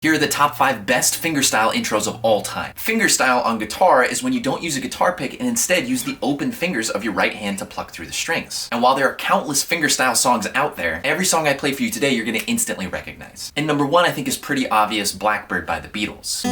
Here are the top 5 best fingerstyle intros of all time. Fingerstyle on guitar is when you don't use a guitar pick and instead use the open fingers of your right hand to pluck through the strings. And while there are countless fingerstyle songs out there, every song I play for you today you're going to instantly recognize. And number 1 I think is pretty obvious, Blackbird by the Beatles.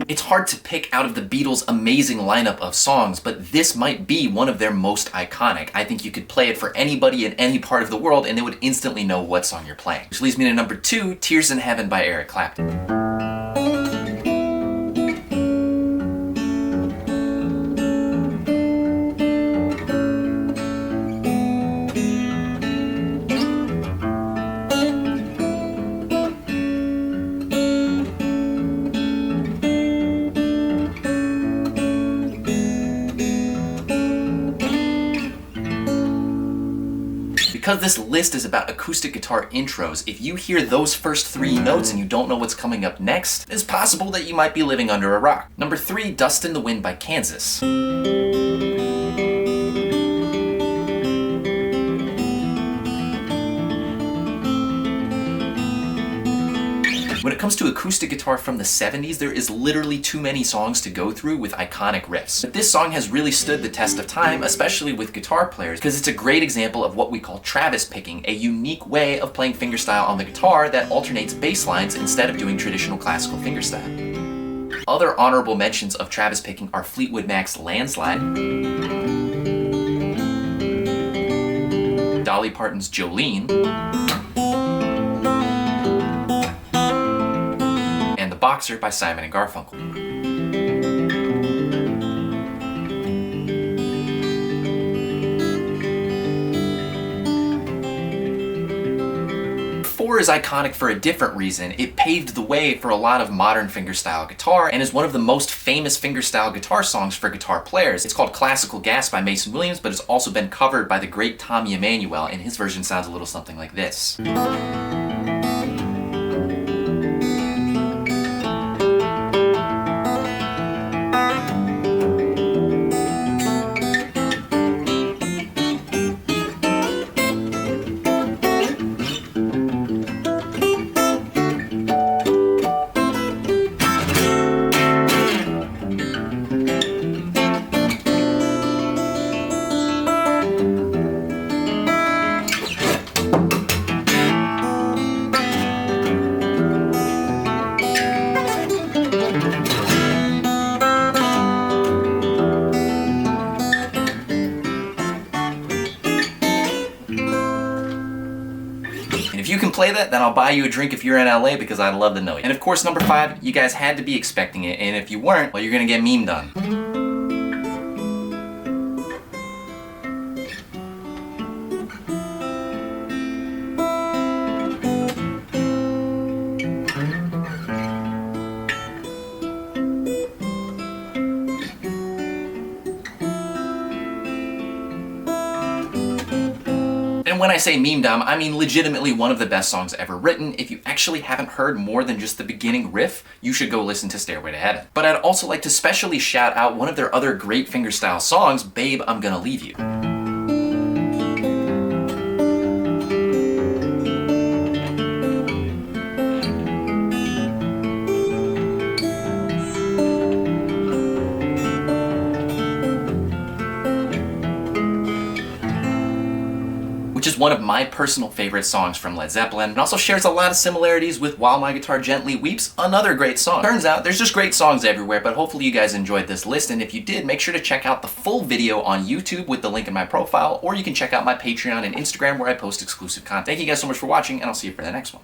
It's hard to pick out of the Beatles' amazing lineup of songs, but this might be one of their most iconic. I think you could play it for anybody in any part of the world and they would instantly know what song you're playing. Which leads me to number 2, Tears in Heaven by Eric Clapton. Because this list is about acoustic guitar intros, if you hear those first 3 notes and you don't know what's coming up next, it's possible that you might be living under a rock. Number 3, Dust in the Wind by Kansas. When it comes to acoustic guitar from the 70s, there is literally too many songs to go through with iconic riffs. But this song has really stood the test of time, especially with guitar players, because it's a great example of what we call Travis picking, a unique way of playing fingerstyle on the guitar that alternates bass lines instead of doing traditional classical fingerstyle. Other honorable mentions of Travis picking are Fleetwood Mac's Landslide, Dolly Parton's Jolene, Boxer by Simon and Garfunkel. 4 is iconic for a different reason. It paved the way for a lot of modern fingerstyle guitar and is one of the most famous fingerstyle guitar songs for guitar players. It's called Classical Gas by Mason Williams, but it's also been covered by the great Tommy Emmanuel, and his version sounds a little something like this. If you can play that, then I'll buy you a drink if you're in LA because I'd love to know you. And of course, number 5, you guys had to be expecting it, and if you weren't, well, you're gonna get memed on. And when I say meme dumb, I mean legitimately one of the best songs ever written. If you actually haven't heard more than just the beginning riff, you should go listen to Stairway to Heaven. But I'd also like to specially shout out one of their other great fingerstyle songs, Babe, I'm Gonna Leave You. Which is one of my personal favorite songs from Led Zeppelin, and also shares a lot of similarities with While My Guitar Gently Weeps, another great song. Turns out there's just great songs everywhere, but hopefully you guys enjoyed this list, and if you did, make sure to check out the full video on YouTube with the link in my profile, or you can check out my Patreon and Instagram where I post exclusive content. Thank you guys so much for watching, and I'll see you for the next one.